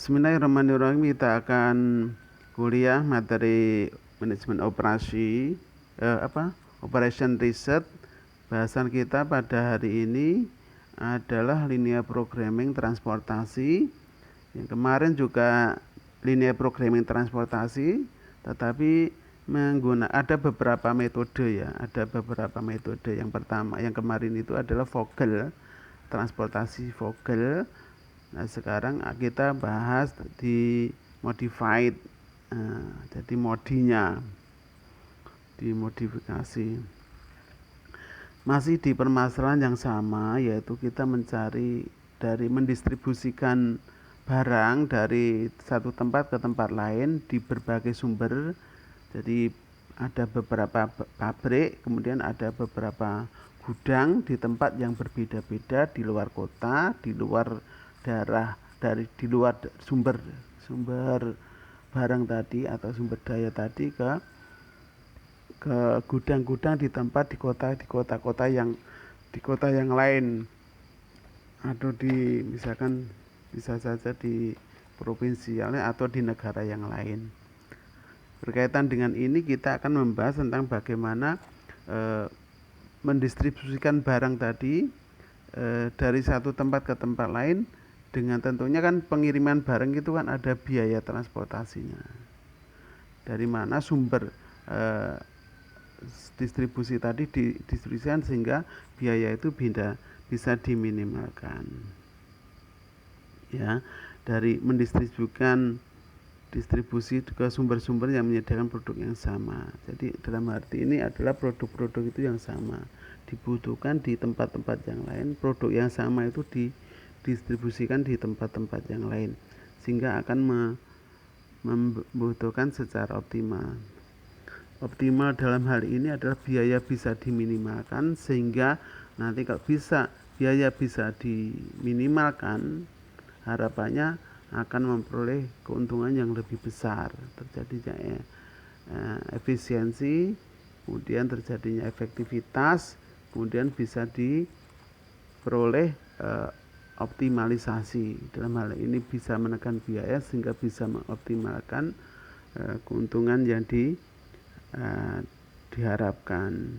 Bismillahirrahmanirrahim. Kita akan kuliah materi manajemen operasi operation research. Bahasan kita pada hari ini adalah linear programming transportasi. Yang kemarin juga linear programming transportasi, tetapi ada beberapa metode ya. Ada beberapa metode. Yang pertama, yang kemarin itu adalah Vogel, transportasi Vogel. Nah, sekarang kita bahas di modified, jadi modinya dimodifikasi. Masih di permasalahan yang sama, yaitu kita mencari dari mendistribusikan barang dari satu tempat ke tempat lain di berbagai sumber. Jadi ada beberapa pabrik, kemudian ada beberapa gudang di tempat yang berbeda-beda, di luar kota, di luar daerah, di luar sumber barang tadi atau sumber daya tadi ke gudang-gudang di tempat di kota-kota yang lain, atau di misalkan bisa saja di provinsi atau di negara yang lain. Berkaitan dengan ini kita akan membahas tentang bagaimana mendistribusikan barang tadi dari satu tempat ke tempat lain, dengan tentunya kan pengiriman barang itu kan ada biaya transportasinya. Dari mana sumber distribusi tadi didistribusikan sehingga biaya itu bisa diminimalkan. Ya, dari mendistribusikan distribusi ke sumber-sumber yang menyediakan produk yang sama. Jadi dalam arti ini adalah produk-produk itu yang sama dibutuhkan di tempat-tempat yang lain, produk yang sama itu didistribusikan di tempat-tempat yang lain, sehingga akan membutuhkan secara optimal. Optimal dalam hal ini adalah biaya bisa diminimalkan, sehingga nanti kalau biaya bisa diminimalkan, harapannya akan memperoleh keuntungan yang lebih besar, terjadinya efisiensi, kemudian terjadinya efektivitas, kemudian bisa diperoleh optimalisasi. Dalam hal ini bisa menekan biaya sehingga bisa mengoptimalkan keuntungan yang diharapkan.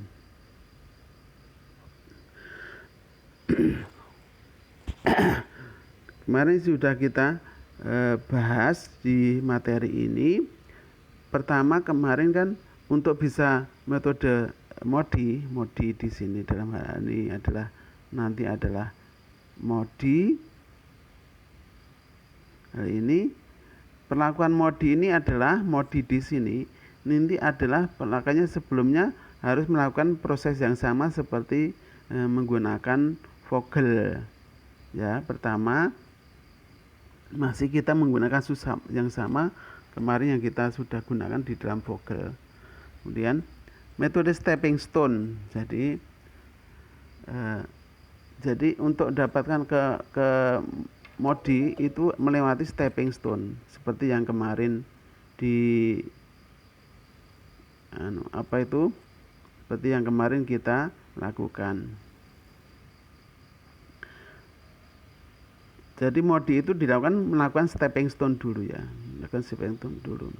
Kemarin sudah kita bahas di materi ini. Pertama kemarin kan untuk bisa metode modi di sini dalam hal ini adalah modi. Hal ini perlakuan modi ini adalah modi di sini. Nanti adalah makanya sebelumnya harus melakukan proses yang sama seperti menggunakan Vogel. Ya, pertama masih kita menggunakan yang sama kemarin yang kita sudah gunakan di dalam Vogel. Kemudian metode stepping stone. Jadi untuk dapatkan ke modi itu melewati stepping stone seperti yang kemarin seperti yang kemarin kita lakukan. Jadi modi itu melakukan stepping stone dulu ya, melakukan stepping stone dulu.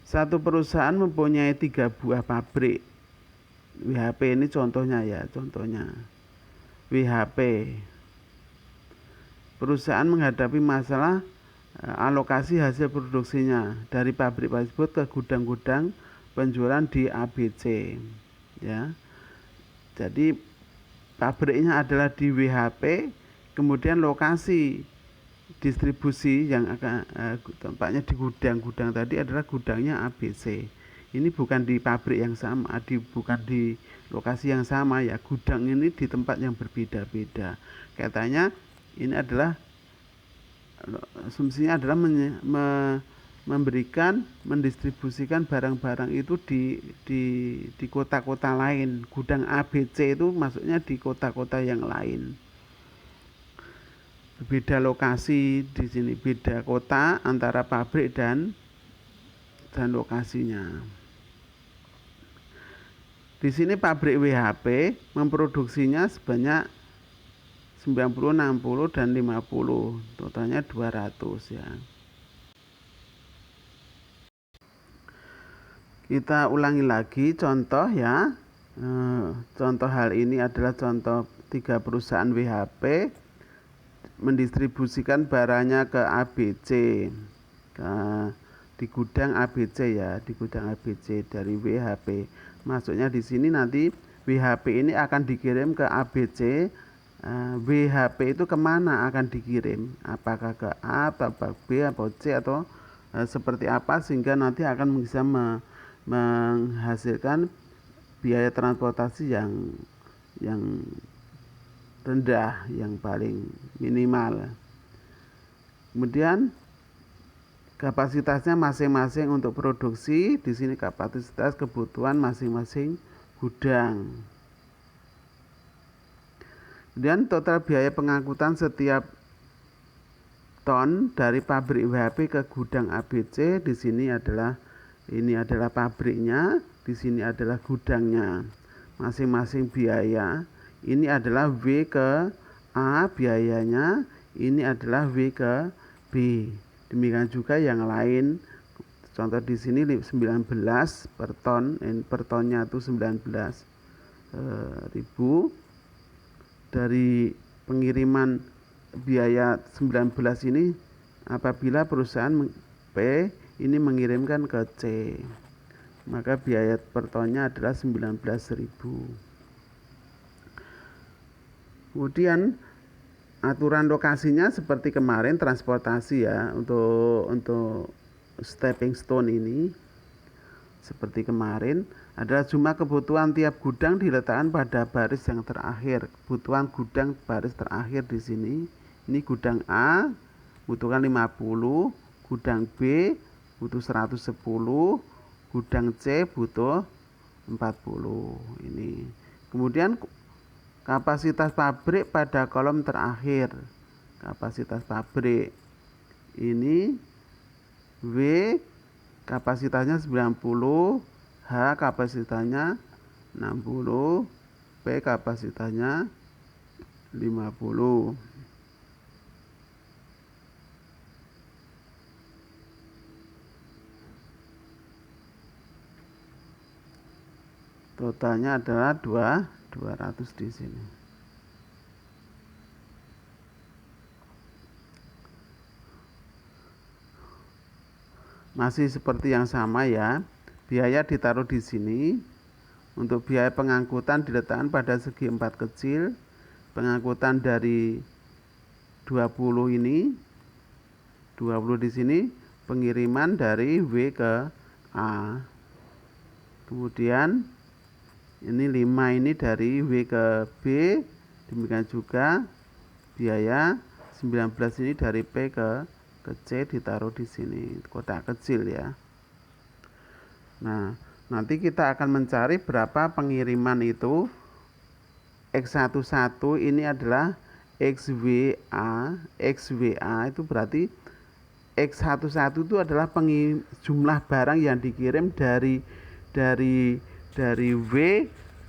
Satu perusahaan mempunyai 3 buah pabrik. WHP ini contohnya. WHP. Perusahaan menghadapi masalah alokasi hasil produksinya dari pabrik tersebut ke gudang-gudang penjualan di ABC. Ya. Jadi pabriknya adalah di WHP. Kemudian lokasi distribusi yang akan tempatnya di gudang tadi adalah gudangnya ABC. Ini bukan di pabrik yang sama, bukan di lokasi yang sama ya. Gudang ini di tempat yang berbeda-beda. Katanya ini adalah asumsinya adalah mendistribusikan barang-barang itu di kota-kota lain. Gudang ABC itu maksudnya di kota-kota yang lain. Beda lokasi di sini, beda kota antara pabrik dan lokasinya. Di sini pabrik WHP memproduksinya sebanyak 90, 60, dan 50. Totalnya 200 ya. Kita ulangi lagi contoh ya. Contoh hal ini adalah contoh 3 perusahaan WHP mendistribusikan barangnya ke ABC. Di gudang ABC ya, di gudang ABC dari WHP. Masuknya di sini nanti WHP ini akan dikirim ke ABC. WHP itu kemana akan dikirim? Apakah ke A atau B atau C atau seperti apa, sehingga nanti akan bisa menghasilkan biaya transportasi yang rendah, yang paling minimal. Kemudian kapasitasnya masing-masing untuk produksi. Di sini kapasitas kebutuhan masing-masing gudang. Kemudian total biaya pengangkutan setiap ton dari pabrik WHP ke gudang ABC. Di sini adalah pabriknya, di sini adalah gudangnya. Masing-masing biaya. Ini adalah W ke A biayanya, ini adalah W ke B. Demikian juga yang lain. Contoh di sini 19 per ton, per tonnya itu 19.000. Dari pengiriman biaya 19 ini apabila perusahaan P ini mengirimkan ke C, maka biaya per tonnya adalah 19.000. Kemudian aturan lokasinya seperti kemarin transportasi ya, untuk stepping stone ini seperti kemarin adalah jumlah kebutuhan tiap gudang diletakkan pada baris yang terakhir. Kebutuhan gudang baris terakhir di sini. Ini gudang A butuhkan 50, gudang B butuh 110, gudang C butuh 40. Ini. Kemudian kapasitas pabrik pada kolom terakhir. Kapasitas pabrik ini W kapasitasnya 90, H kapasitasnya 60, P kapasitasnya 50. Totalnya adalah 200 di sini. Masih seperti yang sama ya. Biaya ditaruh di sini. Untuk biaya pengangkutan diletakkan pada segi 4 kecil. Pengangkutan dari 20 ini, 20 di sini, pengiriman dari W ke A. Kemudian ini 5 ini dari W ke B. Demikian juga biaya 19 ini dari P ke C ditaruh di sini, kotak kecil ya. Nah, nanti kita akan mencari berapa pengiriman itu. X11 ini adalah XWA. XWA itu berarti X11 itu adalah jumlah barang yang dikirim dari W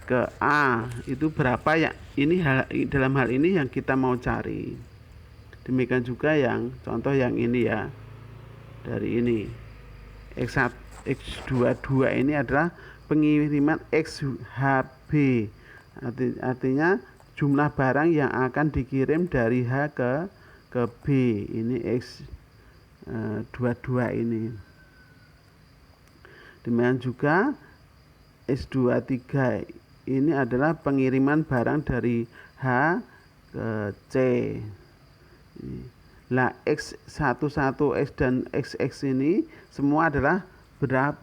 ke A. Itu berapa ya? Ini dalam hal ini yang kita mau cari. Demikian juga yang contoh yang ini ya. Dari ini. X22 ini adalah pengiriman XHB. Artinya jumlah barang yang akan dikirim dari H ke B. Ini X22 ini. Demikian juga X23 ini adalah pengiriman barang dari H ke C. Nah, X11, X dan XX ini semua adalah berapa,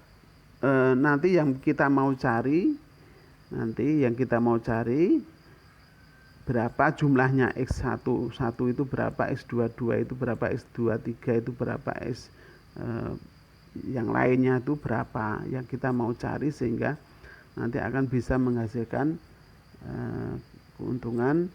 nanti yang kita mau cari berapa jumlahnya. X11 itu berapa, X22 itu berapa, X23 itu berapa, yang lainnya itu berapa yang kita mau cari, sehingga nanti akan bisa menghasilkan keuntungan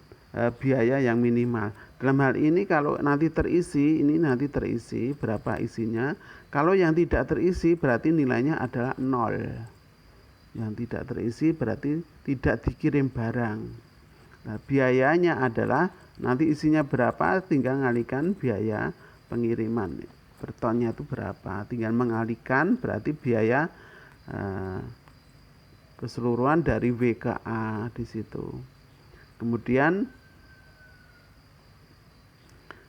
biaya yang minimal. Dalam hal ini kalau nanti terisi, ini nanti terisi berapa isinya. Kalau yang tidak terisi berarti nilainya adalah 0. Yang tidak terisi berarti tidak dikirim barang. Nah, biayanya adalah Nanti isinya berapa tinggal mengalihkan biaya pengiriman. Per tonnya itu berapa, tinggal mengalihkan, berarti biaya keseluruhan dari W ke A di situ. Kemudian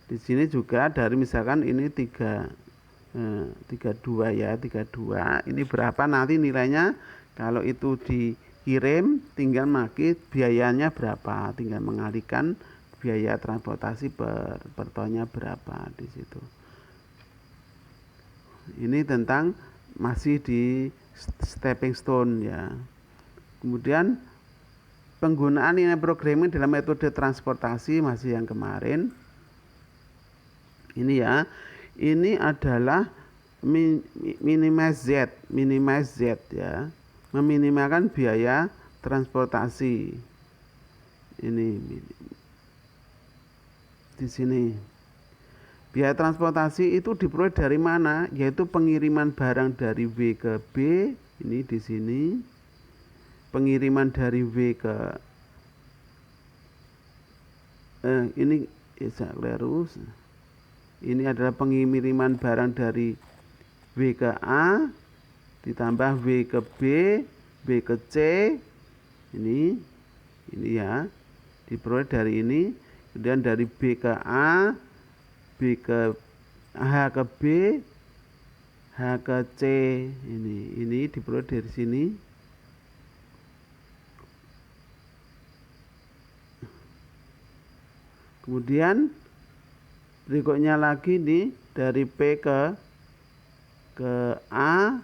di sini juga dari misalkan ini 32 ya, 32 ini berapa nanti nilainya. Kalau itu dikirim tinggal makit biayanya berapa, tinggal mengalihkan biaya transportasi per tonnya berapa di situ. Ini tentang masih di stepping stone ya. Kemudian penggunaan ini programming dalam metode transportasi masih yang kemarin. Ini ya, ini adalah minimize Z ya, meminimalkan biaya transportasi. Ini di sini. Biaya transportasi itu diperoleh dari mana? Yaitu pengiriman barang dari W ke B, ini di sini. Pengiriman dari W ke ini keliru. Ini adalah pengiriman barang dari W ke A ditambah W ke B, B ke C. Ini ya, diperoleh dari ini. Kemudian dari B ke A, B ke H ke B, H ke C. Ini diperoleh dari sini. Kemudian berikutnya lagi nih dari P ke A,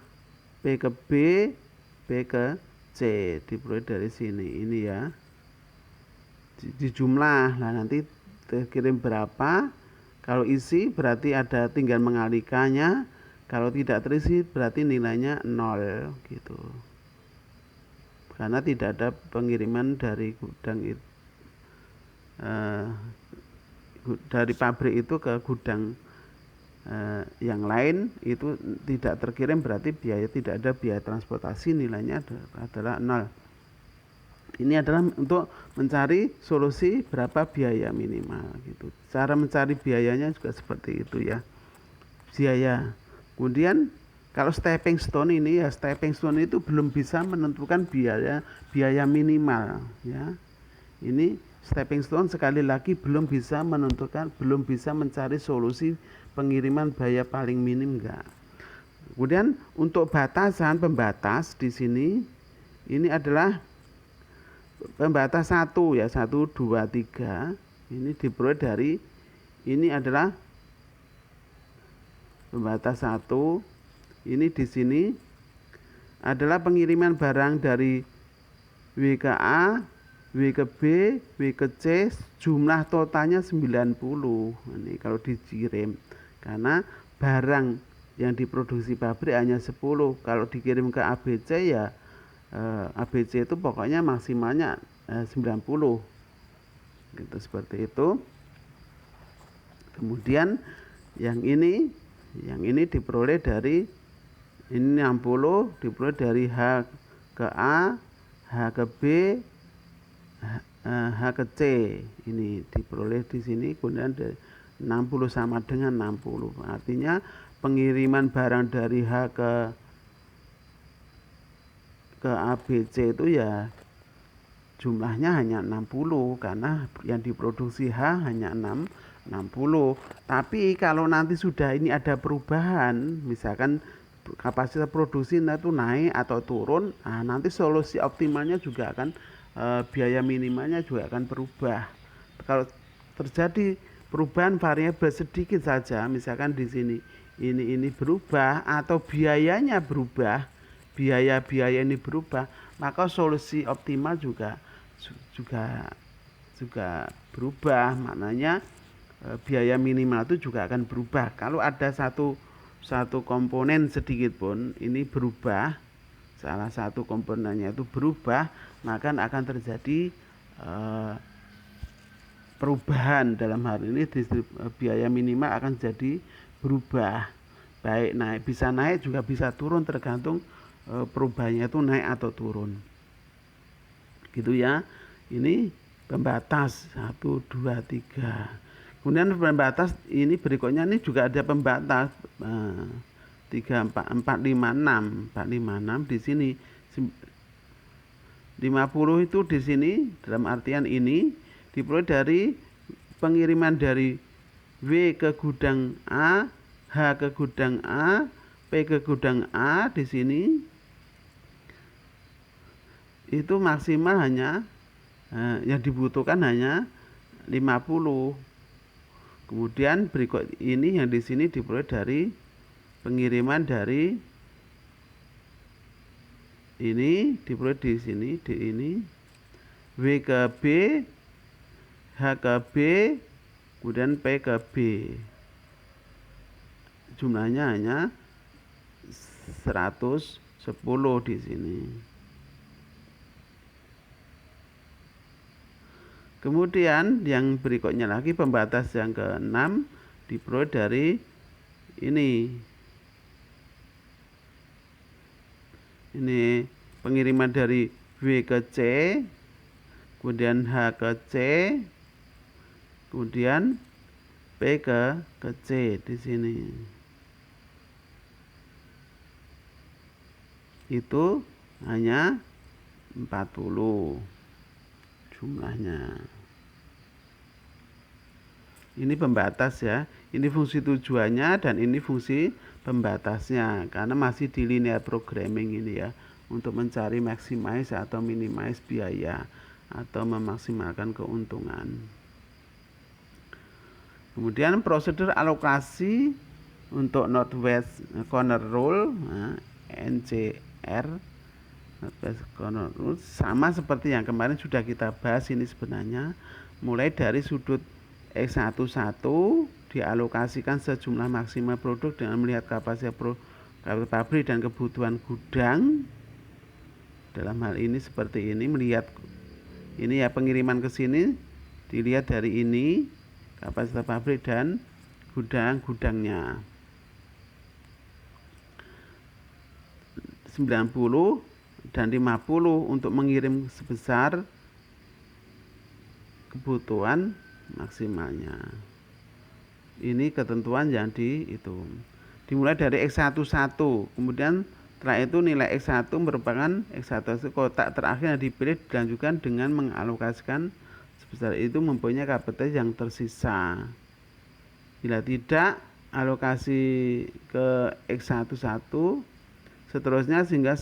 P ke B, B ke C, diperoleh dari sini. Ini ya, di jumlah. Nah nanti terkirim berapa, kalau isi berarti ada tinggal mengalihkannya, kalau tidak terisi berarti nilainya 0 gitu, karena tidak ada pengiriman dari gudang itu, dari pabrik itu ke gudang yang lain itu tidak terkirim, berarti tidak ada biaya transportasi, nilainya adalah 0. Ini adalah untuk mencari solusi berapa biaya minimal gitu. Cara mencari biayanya juga seperti itu ya, biaya. Kemudian kalau stepping stone ini ya, stepping stone itu belum bisa menentukan biaya minimal ya. Ini stepping stone sekali lagi belum bisa menentukan, belum bisa mencari solusi pengiriman biaya paling minim enggak. Kemudian untuk pembatas di sini ini adalah pembatas 1 ya, 1 2 3. Ini diperoleh dari ini adalah pembatas 1. Ini di sini adalah pengiriman barang dari W ke A, W ke B, W ke C, jumlah totalnya 90. Ini kalau dikirim, karena barang yang diproduksi pabrik hanya 10. Kalau dikirim ke ABC ya ABC itu pokoknya maksimalnya 90 gitu, seperti itu. Kemudian yang ini diperoleh dari ini 60, diperoleh dari H ke A, H ke B, H ke C. Ini diperoleh di sini, kemudian 60 sama dengan 60. Artinya pengiriman barang dari H ke ABC itu ya jumlahnya hanya 60, karena yang diproduksi H hanya 60. Tapi kalau nanti sudah ini ada perubahan, misalkan kapasitas produksi itu naik atau turun, nah nanti solusi optimalnya juga akan biaya minimalnya juga akan berubah. Kalau terjadi perubahan variabel sedikit saja, misalkan di sini ini berubah atau biayanya berubah, biaya ini berubah, maka solusi optimal juga berubah. Maknanya biaya minimal itu juga akan berubah. Kalau ada satu komponen sedikit pun ini berubah, salah satu komponennya itu berubah, maka akan terjadi perubahan. Dalam hal ini biaya minimal akan jadi berubah, baik naik, bisa naik juga bisa turun, tergantung perubahannya itu naik atau turun gitu ya. Ini pembatas 1, 2, 3. Kemudian pembatas ini berikutnya ini juga ada pembatas 3, 4, 4, 5, 6. 4, 5, 6 di sini 50 itu di sini dalam artian ini diperoleh dari pengiriman dari W ke gudang A, H ke gudang A, P ke gudang A di sini itu maksimal hanya yang dibutuhkan hanya 50. Kemudian berikut ini yang di sini diperoleh dari pengiriman dari ini diperoleh di sini di ini W ke B, H ke B, kemudian P ke B. Jumlahnya hanya 110 di sini. Kemudian yang berikutnya lagi pembatas yang ke-6 diperoleh dari ini. Ini pengiriman dari W ke C, kemudian H ke C, kemudian P ke C di sini. Itu hanya 40 jumlahnya. Ini pembatas ya. Ini fungsi tujuannya dan ini fungsi pembatasnya karena masih di linear programming ini ya, untuk mencari maximize atau minimize biaya atau memaksimalkan keuntungan. Kemudian prosedur alokasi untuk Northwest Corner Rule, NCR Northwest Corner Rule sama seperti yang kemarin sudah kita bahas ini sebenarnya, mulai dari sudut X11 dialokasikan sejumlah maksimal produk dengan melihat kapasitas pabrik dan kebutuhan gudang. Dalam hal ini seperti ini, melihat ini ya pengiriman ke sini dilihat dari ini kapasitas pabrik dan gudangnya. 90 dan 50 untuk mengirim sebesar kebutuhan maksimalnya. Ini ketentuan yang dimulai dari X11, kemudian setelah itu nilai X1 merupakan X1 kotak terakhir yang dipilih dilanjutkan dengan mengalokasikan sebesar itu mempunyai kapasitas yang tersisa. Bila tidak, alokasi ke X11 seterusnya sehingga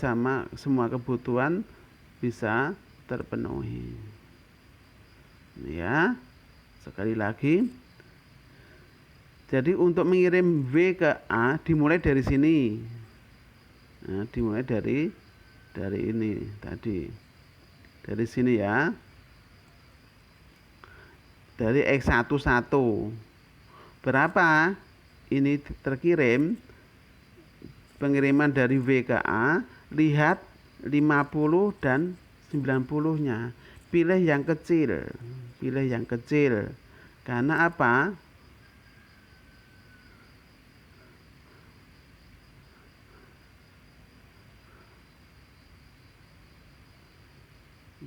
semua kebutuhan bisa terpenuhi. Ya. Sekali lagi, jadi untuk mengirim W ke A dimulai dari sini. Nah, dimulai dari ini tadi. Dari sini ya. Dari X11. Berapa ini terkirim pengiriman dari W ke A, lihat 50 dan 90-nya. Pilih yang kecil. Pilih yang kecil. Karena apa?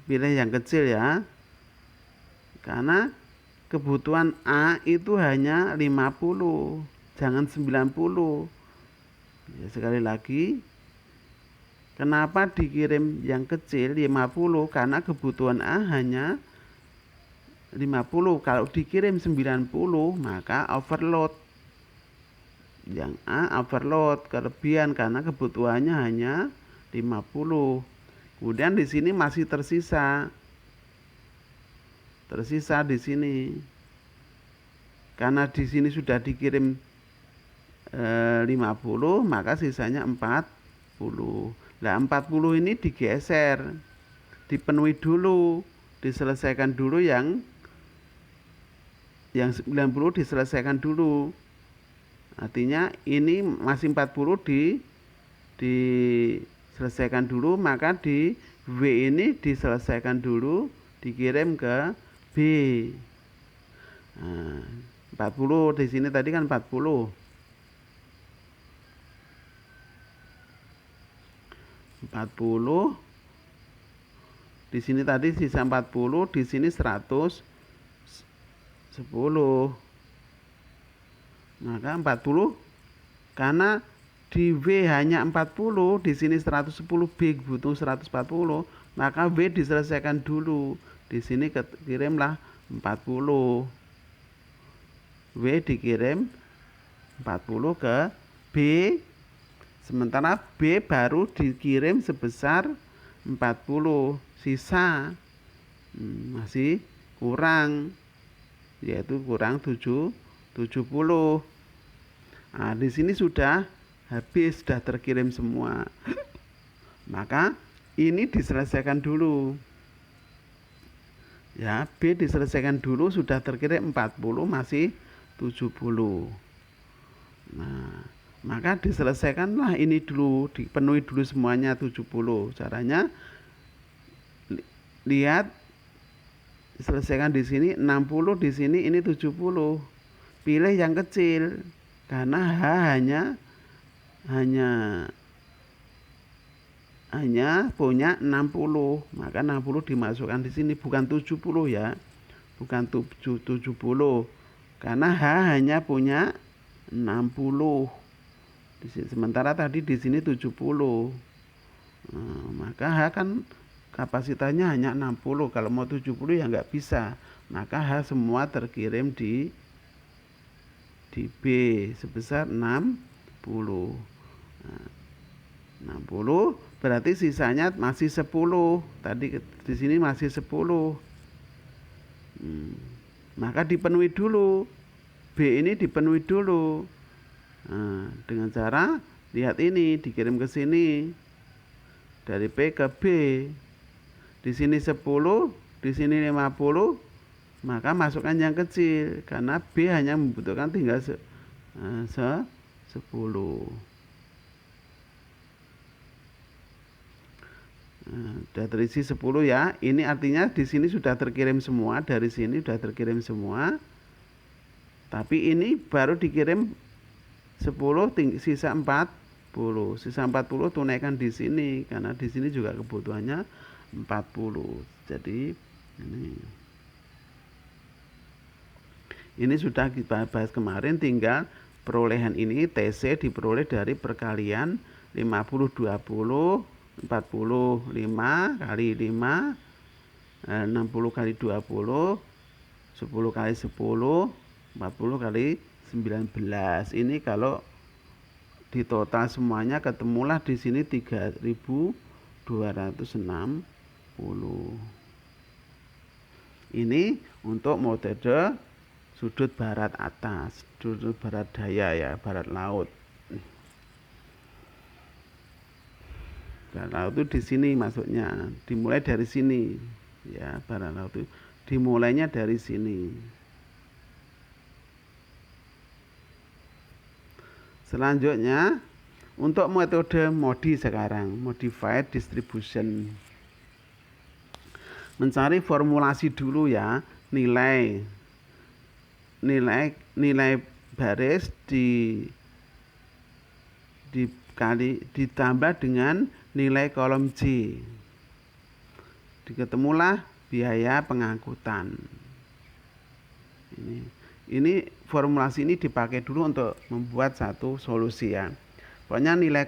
Pilih yang kecil ya. Karena kebutuhan A itu hanya 50, jangan 90. Ya, sekali lagi, kenapa dikirim yang kecil 50? Karena kebutuhan A hanya 50. Kalau dikirim 90 maka overload. Yang A overload, kelebihan karena kebutuhannya hanya 50. Kemudian di sini masih tersisa di sini. Karena di sini sudah dikirim 50, maka sisanya 40. Nah, 40 ini digeser. Dipenuhi dulu, diselesaikan dulu yang 90 diselesaikan dulu. Artinya ini masih 40 diselesaikan dulu, maka di W ini diselesaikan dulu, dikirim ke B. Nah, 40 di sini tadi kan 40. 40 Di sini tadi sisa 40, di sini 110. Maka 40 karena di W hanya 40, di sini 110, B butuh 140, maka W diselesaikan dulu. Di sini kirimlah 40. W dikirim 40 ke B, sementara B baru dikirim sebesar 40, sisa masih kurang, yaitu kurang 70. Nah, di sini sudah habis, sudah terkirim semua. Maka ini diselesaikan dulu. Ya, B diselesaikan dulu, sudah terkirim 40, masih 70. Nah, maka diselesaikanlah ini dulu, dipenuhi dulu semuanya 70. Caranya lihat, selesaikan di sini 60, di sini ini 70. Pilih yang kecil karena H hanya punya 60, maka 60 dimasukkan di sini, bukan 70 ya. Bukan 70. Karena H hanya punya 60. Sementara tadi di sini 70. Nah, maka H kan kapasitasnya hanya 60. Kalau mau 70 ya nggak bisa. Maka H semua terkirim di B sebesar 60. Nah, 60 berarti sisanya masih 10. Tadi di sini masih 10. Maka dipenuhi dulu. B ini dipenuhi dulu. Nah, dengan cara lihat ini, dikirim ke sini. Dari P ke B. Di sini 10, di sini 50, maka masukkan yang kecil karena B hanya membutuhkan tinggal 10. Sudah terisi 10 ya. Ini artinya di sini sudah terkirim semua, dari sini sudah terkirim semua. Tapi ini baru dikirim 10, sisa 40. Sisa 40 tunaikan di sini karena di sini juga kebutuhannya 40. Jadi ini sudah kita bahas kemarin, tinggal perolehan ini TC diperoleh dari perkalian 50 20 45 kali 5 60 kali 20 10 kali 10 40 kali 19. Ini kalau di total semuanya ketemulah di sini 3260. Ini untuk metode sudut barat atas, sudut barat daya ya, barat laut. Barat laut itu di sini masuknya, dimulai dari sini ya. Barat laut itu dimulainya dari sini. Selanjutnya untuk metode MODI sekarang, modified distribution. Mencari formulasi dulu ya, nilai baris ditambah dengan nilai kolom J. Diketemulah biaya pengangkutan. Ini formulasi ini dipakai dulu untuk membuat satu solusi ya. Pokoknya nilai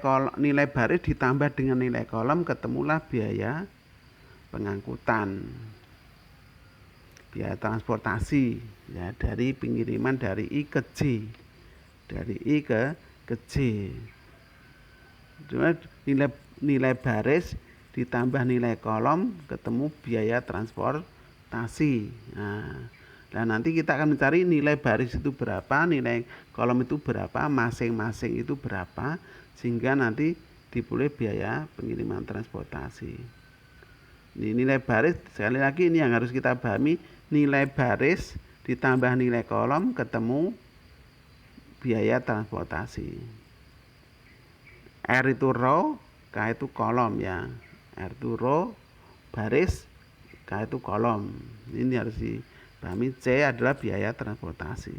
baris ditambah dengan nilai kolom, ketemulah biaya pengangkutan, biaya transportasi ya, dari pengiriman dari I ke J, dari I ke J. Cuma nilai baris ditambah nilai kolom, ketemu biaya transportasi. Nah, nanti kita akan mencari nilai baris itu berapa, nilai kolom itu berapa, masing-masing itu berapa, sehingga nanti diperoleh biaya pengiriman transportasi. Ini nilai baris, sekali lagi ini yang harus kita pahami, nilai baris ditambah nilai kolom, ketemu biaya transportasi. R itu row, K itu kolom ya. R itu row, baris, K itu kolom. Ini harus dipahami. C adalah biaya transportasi.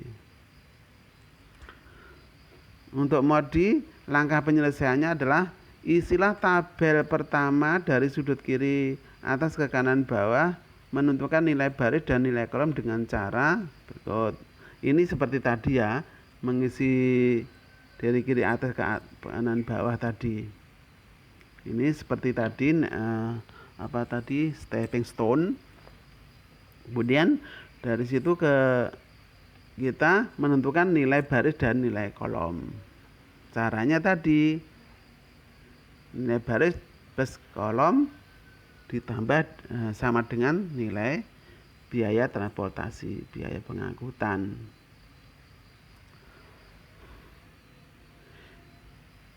Untuk MODI, langkah penyelesaiannya adalah isilah tabel pertama dari sudut kiri atas ke kanan bawah, menentukan nilai baris dan nilai kolom dengan cara berikut. Ini seperti tadi ya, mengisi dari kiri atas ke kanan bawah tadi. Ini seperti tadi stepping stone. Kemudian dari situ kita menentukan nilai baris dan nilai kolom. Caranya tadi nilai baris plus kolom ditambah sama dengan nilai biaya transportasi, biaya pengangkutan.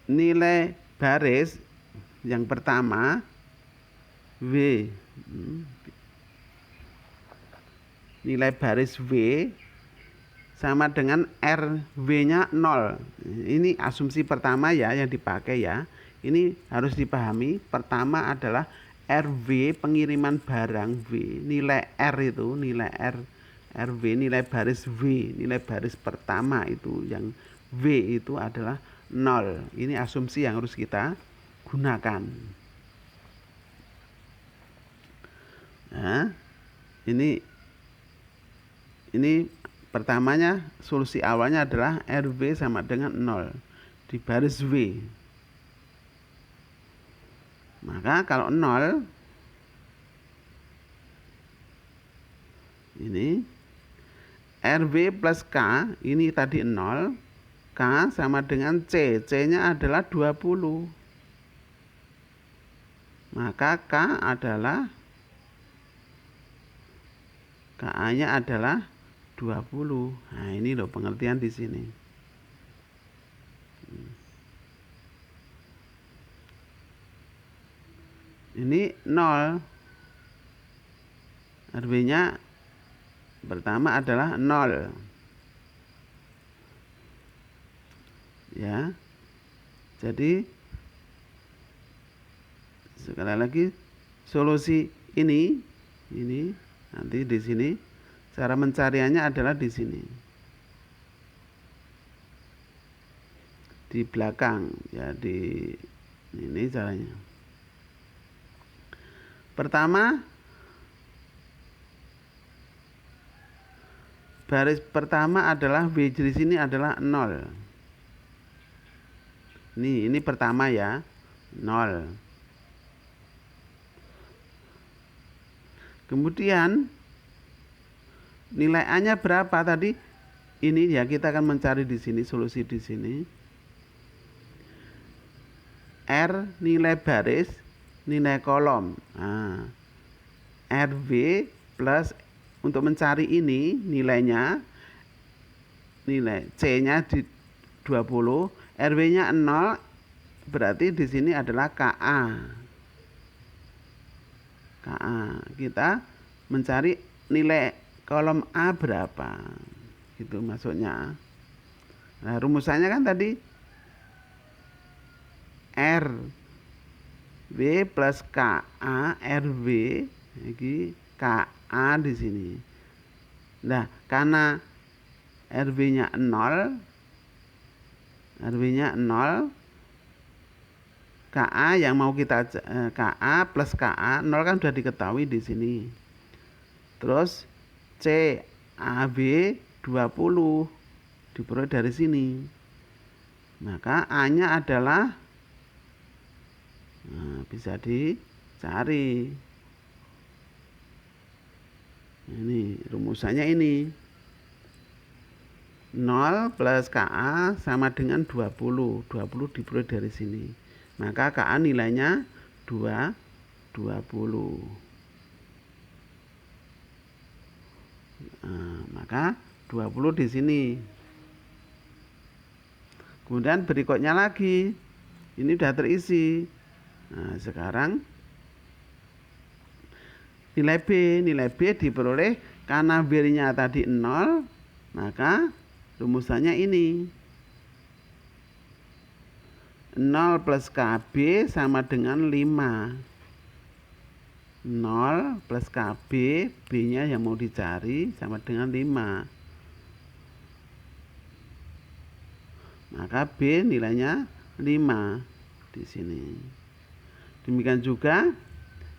Nilai baris yang pertama W, nilai baris W sama dengan RW-nya 0. Ini asumsi pertama ya yang dipakai ya. Ini harus dipahami. Pertama adalah RW pengiriman barang W. Nilai R itu, nilai RW, nilai baris W, nilai baris pertama itu yang W itu adalah 0. Ini asumsi yang harus kita gunakan. Nah, ini pertamanya, solusi awalnya adalah RW sama dengan 0 di baris W. Maka kalau 0, ini RW plus K, ini tadi 0, K sama dengan C, C-nya adalah 20. Maka KA-nya adalah 20. Nah, ini loh pengertian di sini. Ini 0. RW-nya pertama adalah 0. Ya. Jadi sekali lagi solusi ini nanti di sini cara mencariannya adalah di sini. Di belakang ya, di ini caranya. Pertama, baris pertama adalah W di sini adalah 0. Ini pertama ya, 0. Kemudian nilai A-nya berapa tadi? Ini ya, kita akan mencari di sini, solusi di sini. R nilai baris, nilai kolom. Nah, RW plus, untuk mencari ini nilainya, nilai C-nya di 20, RW-nya 0, berarti di sini adalah KA. Kita mencari nilai kolom A berapa, gitu maksudnya. Nah, rumusannya kan tadi RW plus KA, RW ini KA di sini. Nah, karena RW-nya 0, KA yang mau kita KA plus KA 0 kan sudah diketahui di sini. Terus CAB 20 diperoleh dari sini. Maka A-nya adalah, bisa dicari. Ini rumusannya ini. 0 plus KA sama dengan 20. 20 diperoleh dari sini. Maka KA nilainya 20. Maka 20 di sini. Kemudian berikutnya lagi, ini sudah terisi. Nah, sekarang nilai B diperoleh karena B-nya tadi 0, maka rumusannya ini. 0 plus KB sama dengan 5. 0 plus KB, B-nya yang mau dicari sama dengan 5. Maka B nilainya 5 di sini. Demikian juga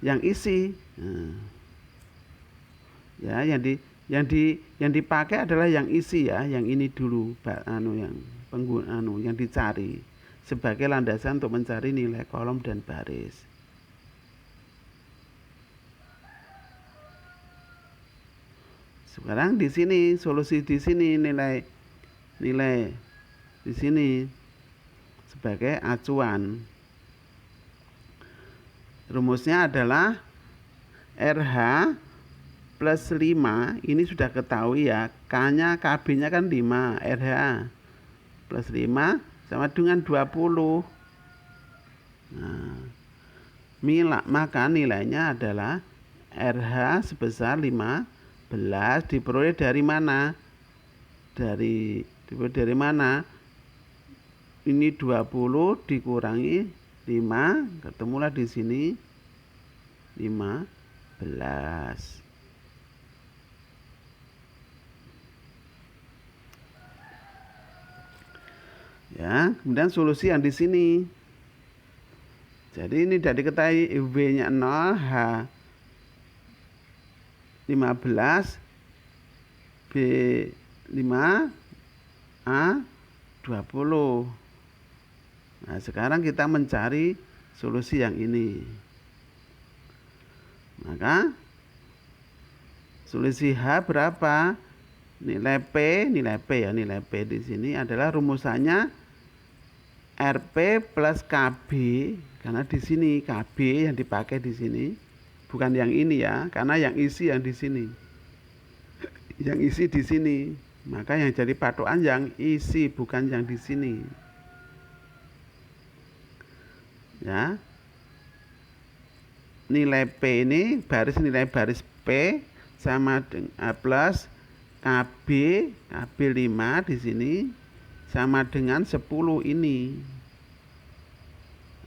yang isi. Ya, yang dipakai adalah yang isi ya, yang ini dulu, yang pengguna yang dicari sebagai landasan untuk mencari nilai kolom dan baris. Sekarang di sini solusi di sini nilai di sini sebagai acuan. Rumusnya adalah RH plus 5, ini sudah ketahui ya, K-nya, KB-nya kan 5, RH plus 5 sama dengan 20. Nah, maka nilainya adalah RH sebesar 15 diperoleh dari mana? Diperoleh dari mana? Ini 20 dikurangi 5, ketemulah di sini 15. Ya, kemudian solusi yang di sini. Jadi ini sudah diketahui W-nya 0, H 15, B 5, A 20. Nah, sekarang kita mencari solusi yang ini. Maka solusi H berapa? Nilai P di sini adalah rumusannya RP plus KB, karena di sini KB yang dipakai di sini, bukan yang ini ya, karena yang isi yang di sini. Yang isi di sini. Maka yang jadi patokan yang isi, bukan yang di sini. Ya. Nilai P ini nilai baris P sama dengan plus KB 5 di sini sama dengan 10 ini.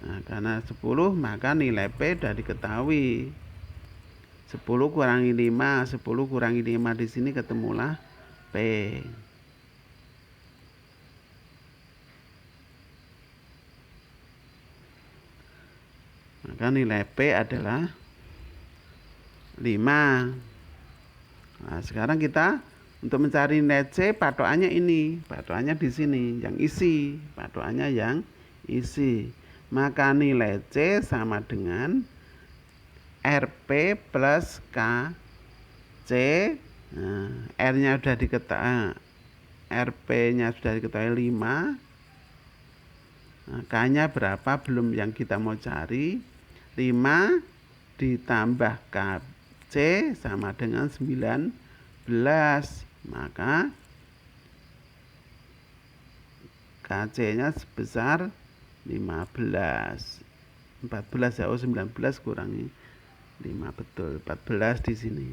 Nah, karena 10 maka nilai P sudah diketahui. 10 kurangi 5, 10 kurangi 5 di sini ketemulah P. Maka nilai P adalah 5. Nah, sekarang kita untuk mencari nilai C, patokannya ini, patokannya di sini, yang isi, patokannya yang isi. Maka nilai C sama dengan RP plus KC. Nah, R-nya sudah diketahui, RP-nya sudah diketahui 5. Nah, K-nya berapa belum yang kita mau cari. 5 ditambah KC sama dengan 19. Maka KC-nya sebesar 15. 14 ya, 19 kurangi 5, betul 14 di sini.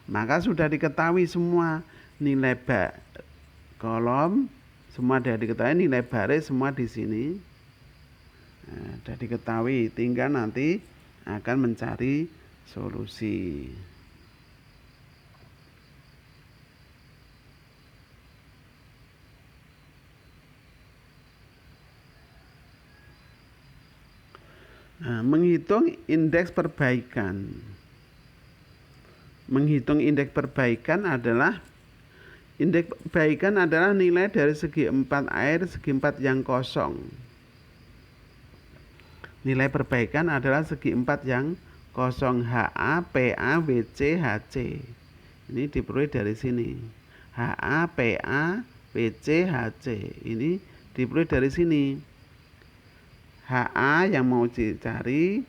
Maka sudah diketahui semua nilai kolom, semua sudah diketahui, nilai baris semua di sini. Nah, sudah diketahui, tinggal nanti akan mencari solusi. Nah, menghitung indeks perbaikan. Menghitung indeks perbaikan adalah nilai dari segi 4 air, segi 4 yang kosong. Nilai perbaikan adalah segi 4 yang kosong, HA, PA, WC, HC. Ini diperoleh dari sini. HA, PA, WC, HC. Ini diperoleh dari sini. HA yang mau dicari.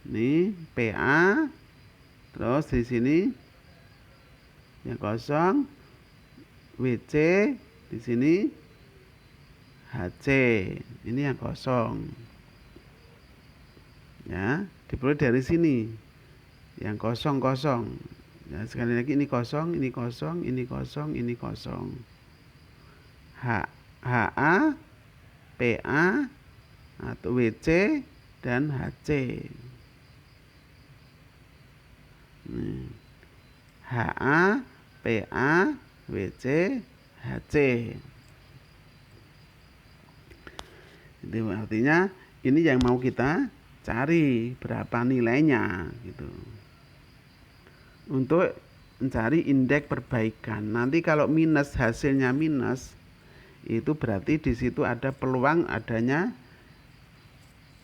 Ini PA. Terus di sini yang kosong, WC, di sini HC. Ini yang kosong. Ya, diperoleh dari sini. Yang kosong-kosong. Ya, sekali lagi ini kosong, ini kosong, ini kosong, ini kosong. HA, PA, atau WC, dan HC. HA, PA, WC, HC. Itu artinya ini yang mau kita cari berapa nilainya gitu. Untuk mencari indeks perbaikan. Nanti kalau minus, hasilnya minus, itu berarti di situ ada peluang adanya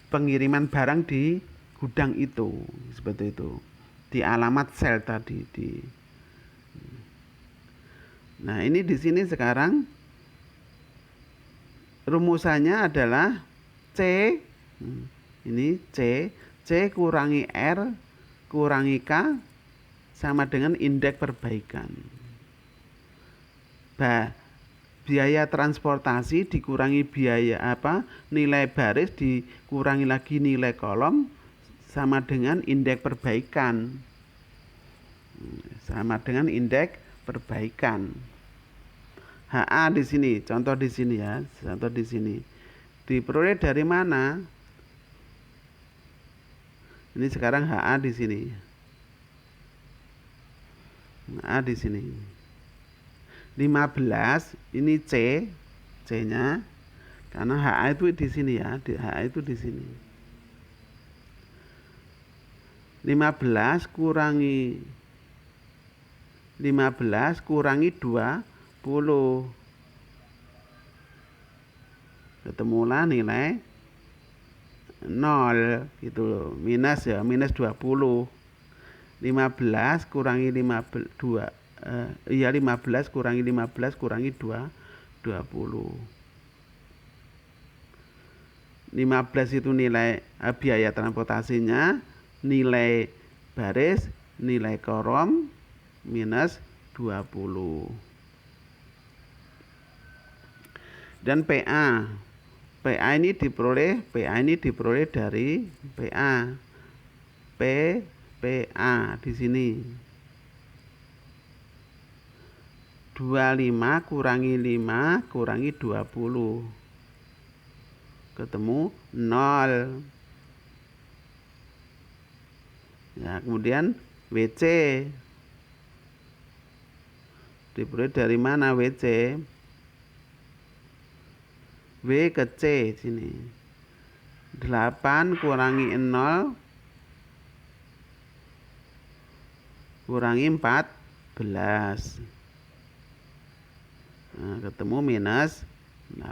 pengiriman barang di gudang itu, seperti itu. Di alamat sel tadi Nah, ini di sini sekarang rumusannya adalah C. Ini C kurangi R kurangi K sama dengan indeks perbaikan. Biaya transportasi dikurangi biaya nilai baris dikurangi lagi nilai kolom sama dengan indeks perbaikan. Sama dengan indeks perbaikan. HA di sini, contoh di sini ya, contoh di sini. Diperoleh dari mana? Ini sekarang HA di sini. HA di sini. 15 ini C-nya karena HA itu di sini ya, HA itu di sini. 15 kurangi 20 ketemulah nilai 0 gitu loh, minus 20. 15 kurangi 15 kurangi 15 kurangi 2 20. 15 itu nilai biaya transportasinya, nilai baris, nilai kolom minus 20. Dan PA ini diperoleh dari PA di sini. 25 kurangi 5 kurangi 20 ketemu 0. Ya, kemudian WC diperoleh dari mana? WC W ke C sini. 8 kurangi 0 kurangi 14. Nah, ketemu minus 6.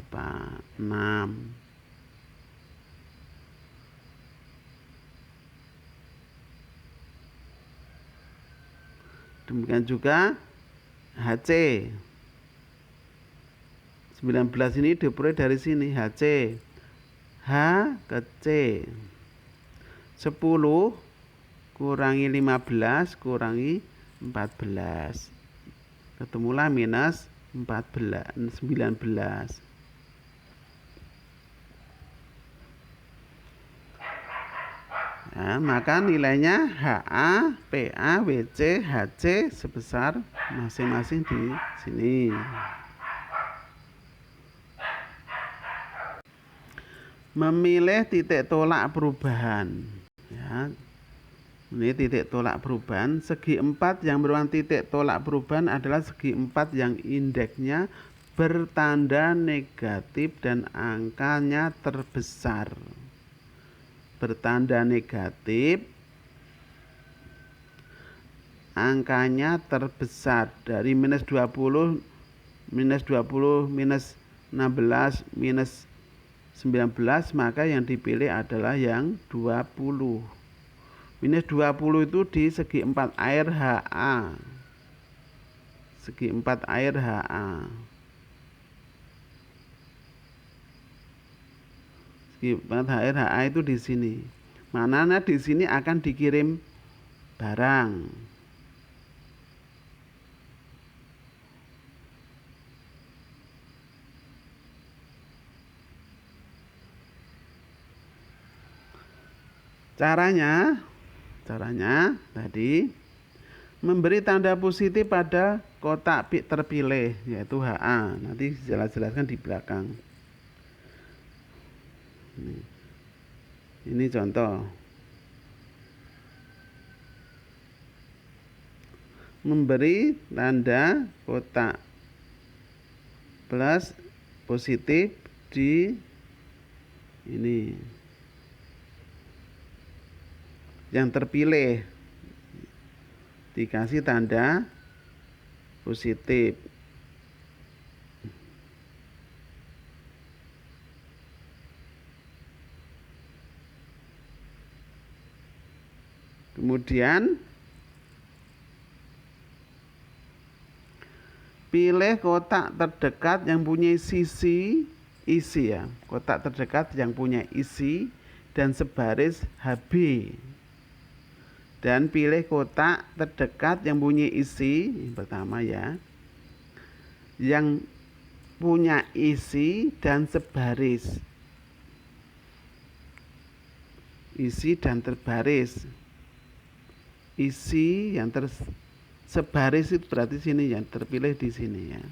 Demikian juga HC 19 ini diperoleh dari sini. HC H ke C 10 kurangi 15 kurangi 14 ketemulah minus 19. Nah, maka nilainya HA, PA, WC, HC sebesar masing-masing di sini. Memilih titik tolak perubahan. Ya. Ini titik tolak perubahan. Segi 4 yang merupakan titik tolak perubahan adalah segi 4 yang indeksnya bertanda negatif dan angkanya terbesar. Bertanda negatif, angkanya terbesar dari minus 20, minus 16, minus 19, maka yang dipilih adalah yang 20. Minus 20 itu di segi 4 air HA. Segi 4 air HA. Segi 4 air HA itu di sini. Mananya di sini akan dikirim barang. Caranya tadi memberi tanda positif pada kotak terpilih yaitu HA. Nanti jelas-jelaskan di belakang. Ini contoh. Memberi tanda kotak plus positif di ini. yang terpilih dikasih tanda positif. Kemudian pilih kotak terdekat yang punya isi ya, kotak terdekat yang punya isi dan sebaris HB. Dan pilih kotak terdekat yang punya isi, yang pertama ya, yang punya isi dan sebaris. Isi dan terbaris. Isi yang sebaris itu berarti sini yang terpilih di sini ya.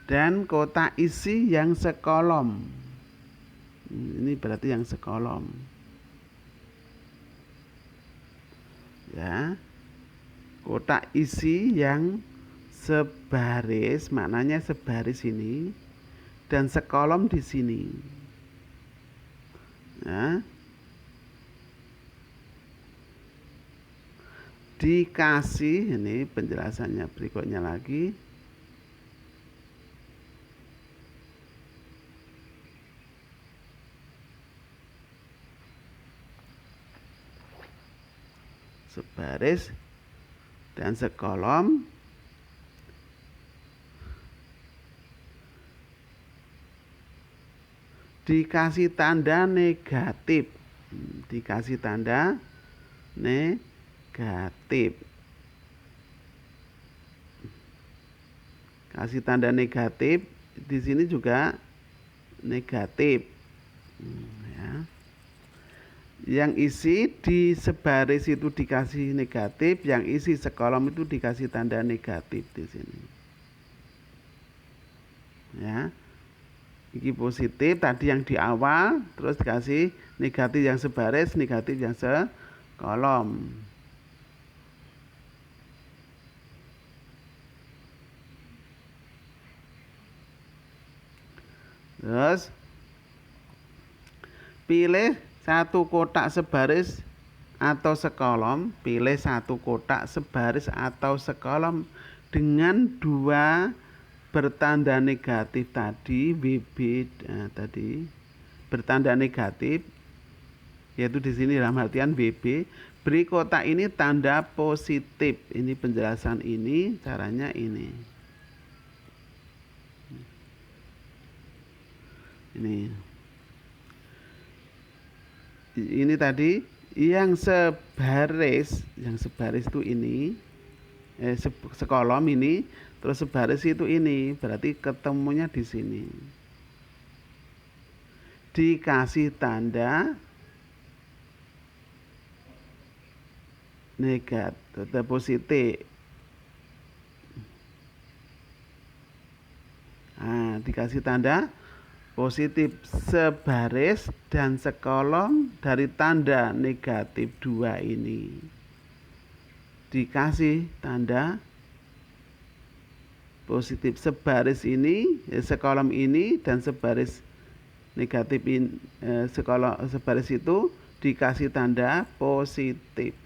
Dan kotak isi yang sekolom. Ini berarti yang sekolom. Ya. Kotak isi yang sebaris, maknanya sebaris ini dan sekolom di sini. Ya. Dikasih, ini penjelasannya berikutnya lagi. Sebaris dan sekolom dikasih tanda negatif. Dikasih tanda negatif. Kasih tanda negatif, di sini juga negatif. Ya. Yang isi di sebaris itu dikasih negatif, yang isi sekolom itu dikasih tanda negatif di sini. Ya. Ini positif tadi yang di awal, terus dikasih negatif yang sebaris, negatif yang sekolom. Terus pilih satu kotak sebaris atau sekolom, pilih satu kotak sebaris atau sekolom dengan dua bertanda negatif tadi, WB tadi bertanda negatif, yaitu di sini dalam artian WB. Beri kotak ini tanda positif. Ini penjelasan ini, caranya ini. Ini tadi yang sebaris itu ini, sekolom ini, terus sebaris itu ini, berarti ketemunya di sini. Dikasih tanda negatif, positif. Nah, dikasih tanda positif sebaris dan sekolom dari tanda negatif 2 ini. Dikasih tanda positif sebaris ini, sekolom ini dan sebaris negatif ini, sebaris itu dikasih tanda positif.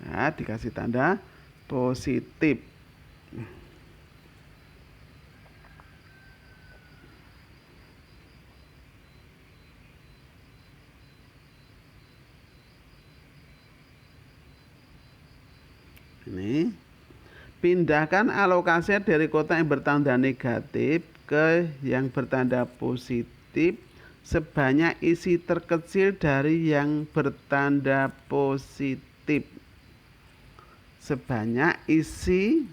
Ya, dikasih tanda positif. Ini pindahkan alokasi dari kotak yang bertanda negatif ke yang bertanda positif sebanyak isi terkecil dari yang bertanda positif. Sebanyak isi,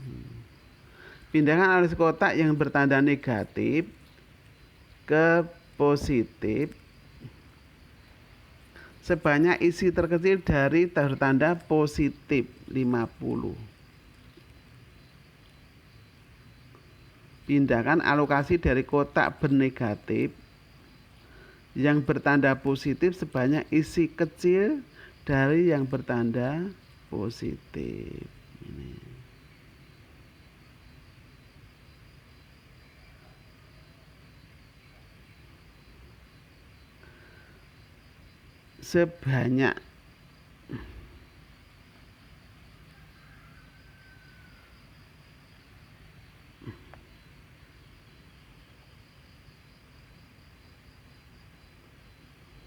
pindahkan alokasi kotak yang bertanda negatif ke positif sebanyak isi terkecil dari bertanda positif 50. Pindahkan alokasi dari kotak bernegatif yang bertanda positif sebanyak isi kecil dari yang bertanda positif. Ini. sebanyak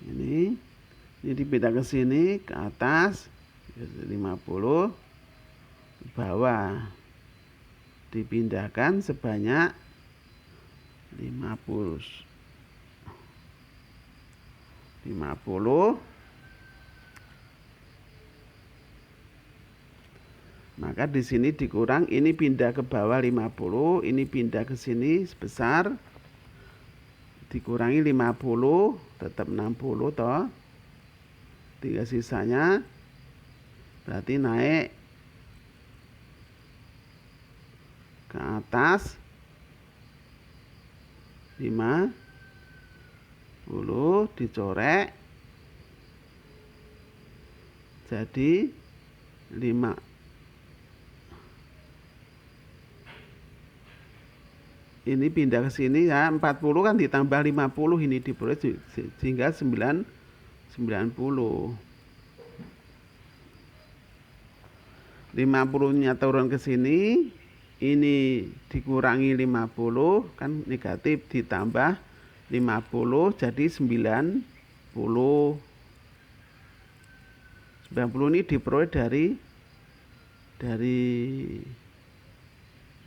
ini dipindah ke sini, ke atas 50, ke bawah dipindahkan sebanyak 50. Maka di sini dikurang, ini pindah ke bawah 50, ini pindah ke sini sebesar, dikurangi 50, tetap 60 toh. Tinggal sisanya, berarti naik ke atas 50, dicorek jadi 5. Ini pindah ke sini ya, 40 kan ditambah 50, ini diperoleh sehingga 90. 50-nya turun ke sini, ini dikurangi 50 kan negatif, ditambah 50 jadi 90. 90 ini diperoleh dari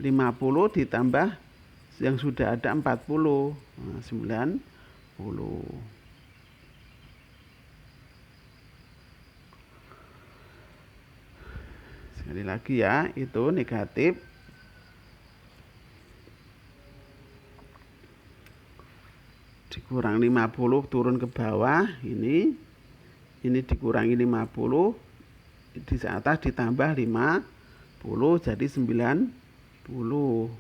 50 ditambah yang sudah ada 40. Nah, 90. Sekali lagi ya, itu negatif dikurang 50 turun ke bawah, ini dikurangi 50, di atas ditambah 50 jadi 90.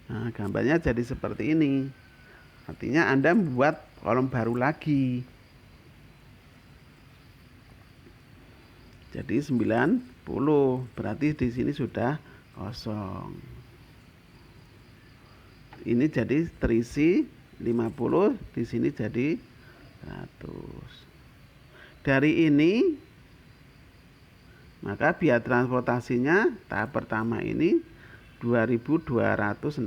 Nah, gambarnya jadi seperti ini. Artinya Anda membuat kolom baru lagi. Jadi 90, berarti di sini sudah kosong. Ini jadi terisi 50, di sini jadi 100. Dari ini, maka biaya transportasinya tahap pertama ini 2.260,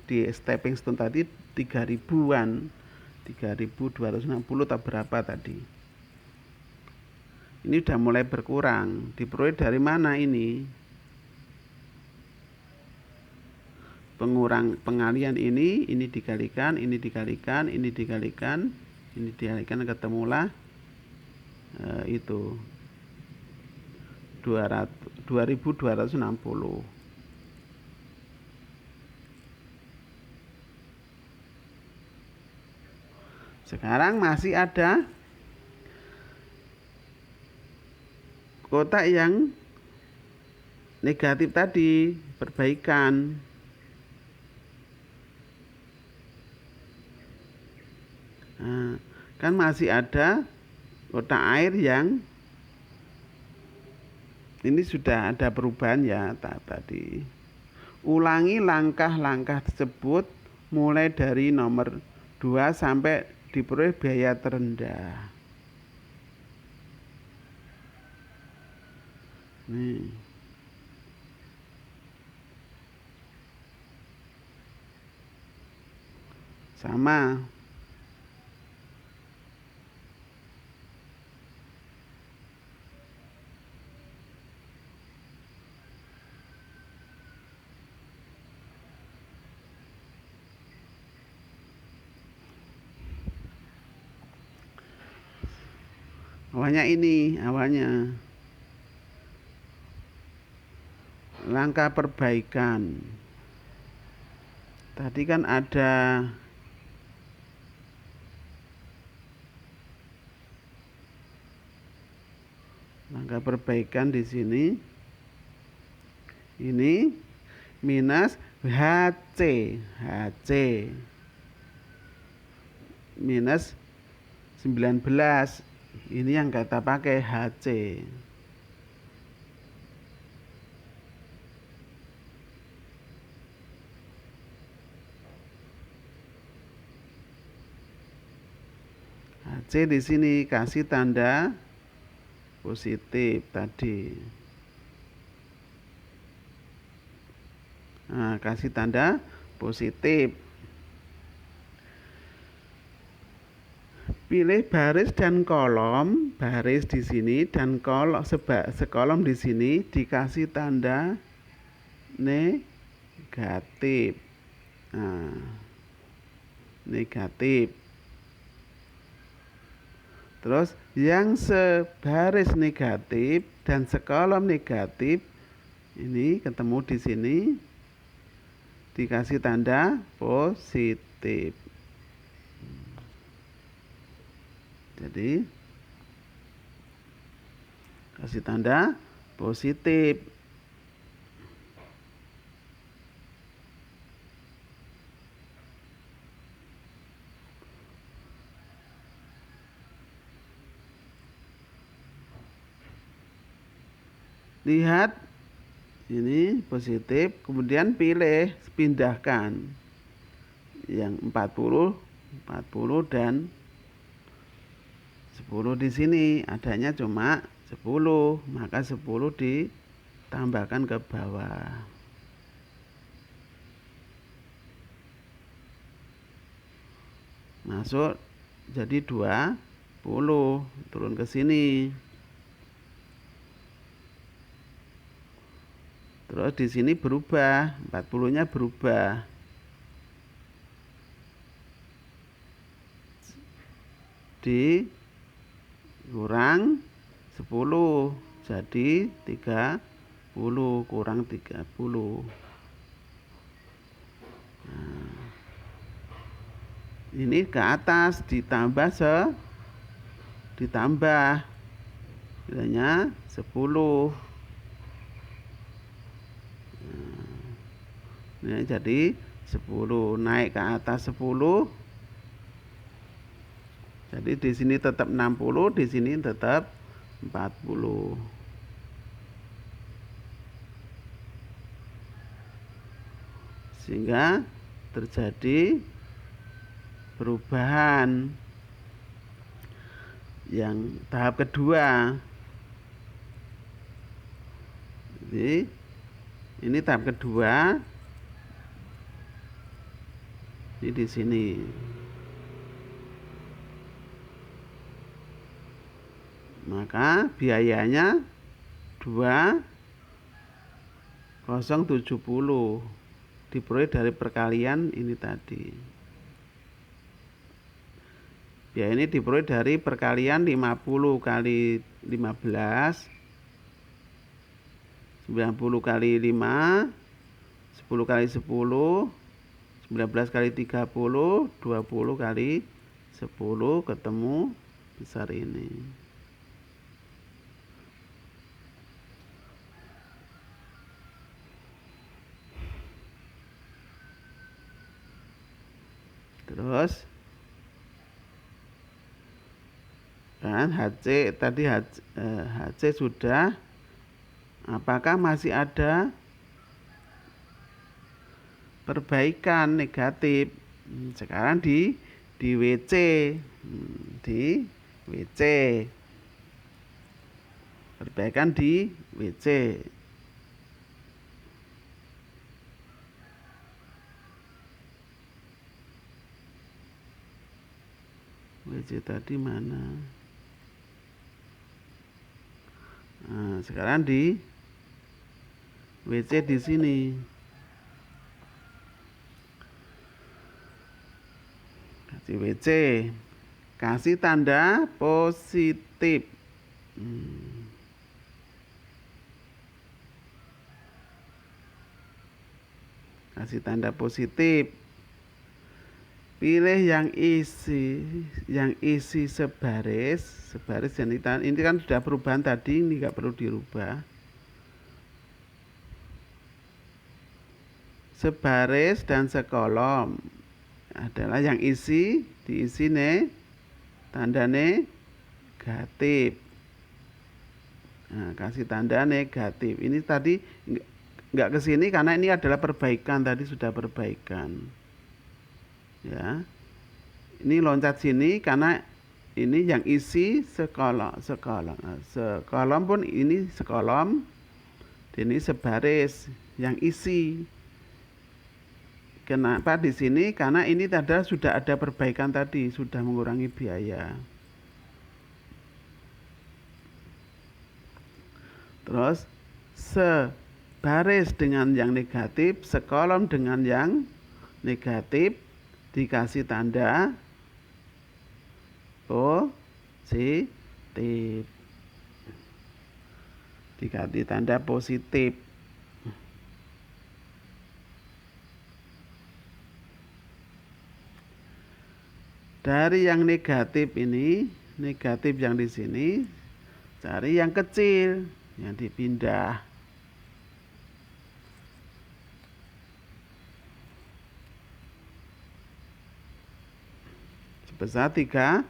di stepping stone tadi 3.000-an, 3.260 atau berapa tadi. Ini sudah mulai berkurang. Diperoleh dari mana ini? Pengalian ini dikalikan, ini dikalikan, ini dikalikan, ini dikalikan, ketemulah itu 2.260. Sekarang masih ada kotak yang negatif tadi, perbaikan. Nah, kan masih ada kotak air yang ini sudah ada perubahan ya tadi. Ulangi langkah-langkah tersebut mulai dari nomor 2 sampai diperoleh biaya terendah. Nih. Sama. Awalnya ini, langkah perbaikan. Tadi kan ada langkah perbaikan di sini. Ini minus HC minus 19. Ini yang kita pakai HC. WC di sini kasih tanda positif tadi. Nah, kasih tanda positif. Pilih baris dan kolom, baris di sini dan kolom sekolom di sini dikasih tanda negatif. Nah, negatif. Terus yang sebaris negatif dan sekolom negatif ini ketemu di sini dikasih tanda positif. Jadi kasih tanda positif. Lihat ini positif, kemudian pilih pindahkan yang 40 dan 10 di sini adanya cuma 10, maka 10 ditambahkan ke bawah. Masuk jadi 20, turun ke sini. Terus di sini berubah, 40-nya berubah. Dikurang 10 jadi 30, kurang 30. Nah, ini ke atas ditambah nilainya 10. Nah, jadi 10 naik ke atas 10. Jadi di sini tetap 60, di sini tetap 40. Sehingga terjadi perubahan yang tahap kedua. Jadi ini tahap kedua. Ini di sini. Maka biayanya 2070 diperoleh dari perkalian ini tadi. Biaya ini diperoleh dari perkalian 50 kali 15, 90 kali 5, 10 kali 10, 19 kali 30, 20 kali 10, ketemu besar ini. Terus kan HC tadi HC sudah, apakah masih ada perbaikan negatif? Sekarang di WC, di WC, perbaikan di WC. WC tadi mana? Nah, sekarang di WC di sini. Kasih WC, kasih tanda positif. Kasih tanda positif. Pilih yang isi sebaris ini kan sudah perubahan tadi, ini nggak perlu dirubah. Sebaris dan sekolom adalah yang diisi tanda negatif. Nah, kasih tanda negatif. Ini tadi nggak ke sini karena ini adalah perbaikan, tadi sudah perbaikan. Ya, ini loncat sini karena ini yang isi sekolom pun ini sekolom, ini sebaris yang isi. Kenapa di sini? Karena ini sudah ada perbaikan tadi, sudah mengurangi biaya. Terus sebaris dengan yang negatif, sekolom dengan yang negatif, dikasih tanda positif. Dikasih tanda positif. Dari yang negatif ini, negatif yang di sini, cari yang kecil, yang dipindah. Sebesar 30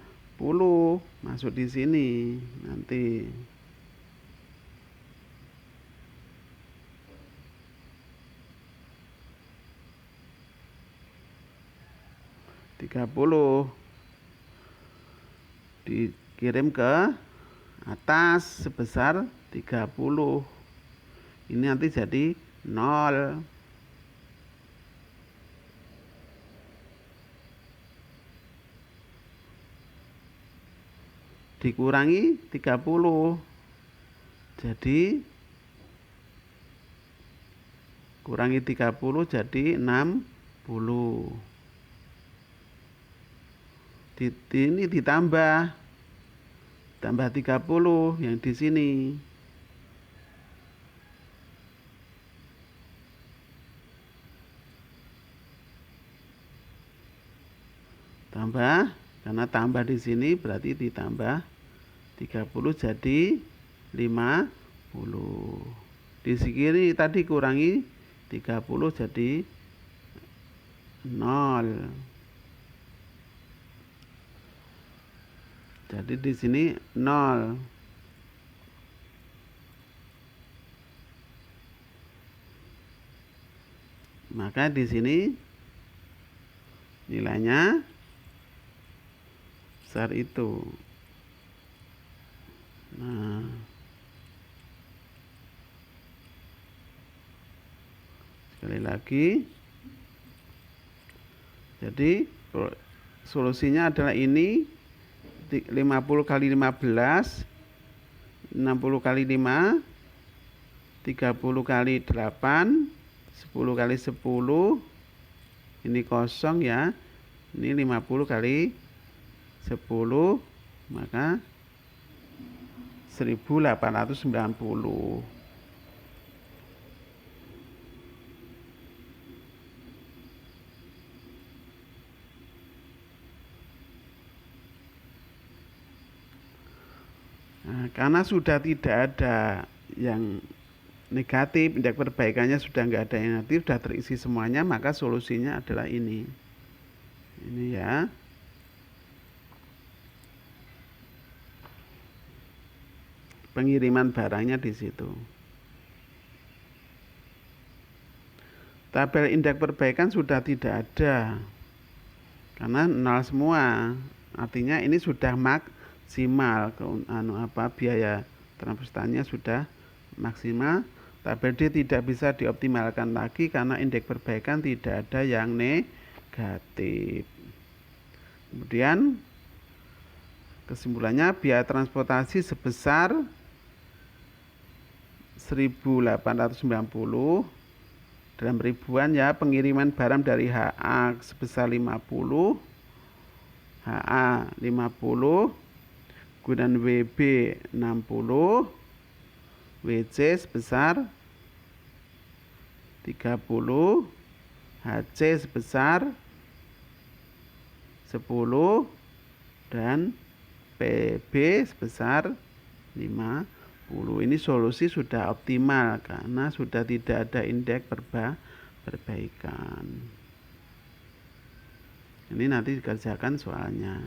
masuk di sini nanti. Dikirim ke atas sebesar 30. Ini nanti jadi 0. Dikurangi 30. Jadi kurangi 30 jadi 60. Ini ditambah 30 yang di sini. Tambah, karena tambah di sini berarti ditambah 30 jadi 50. Di sini tadi kurangi 30 jadi 0. Jadi di sini 0. Maka di sini nilainya besar itu. Nah, sekali lagi. Jadi solusinya adalah ini 50 kali 15, 60 kali 5, 30 kali 8, 10 kali 10. Ini kosong ya. Ini 50 kali 10, maka 1890. Nah, karena sudah tidak ada yang negatif, indeks perbaikannya sudah nggak ada yang negatif, sudah terisi semuanya, maka solusinya adalah ini. Ini ya. Pengiriman barangnya di situ. Tabel indeks perbaikan sudah tidak ada. Karena 0 semua. Artinya ini sudah maksimal, biaya transportasinya sudah maksimal. Tabel D tidak bisa dioptimalkan lagi karena indeks perbaikan tidak ada yang negatif. Kemudian kesimpulannya biaya transportasi sebesar 1890 dalam ribuan ya. Pengiriman barang dari HA sebesar 50, HA 50, kemudian WB 60, WC sebesar 30, HC sebesar 10, dan PB sebesar 50. Ini solusi sudah optimal karena sudah tidak ada indeks perbaikan. Ini nanti dikerjakan soalnya.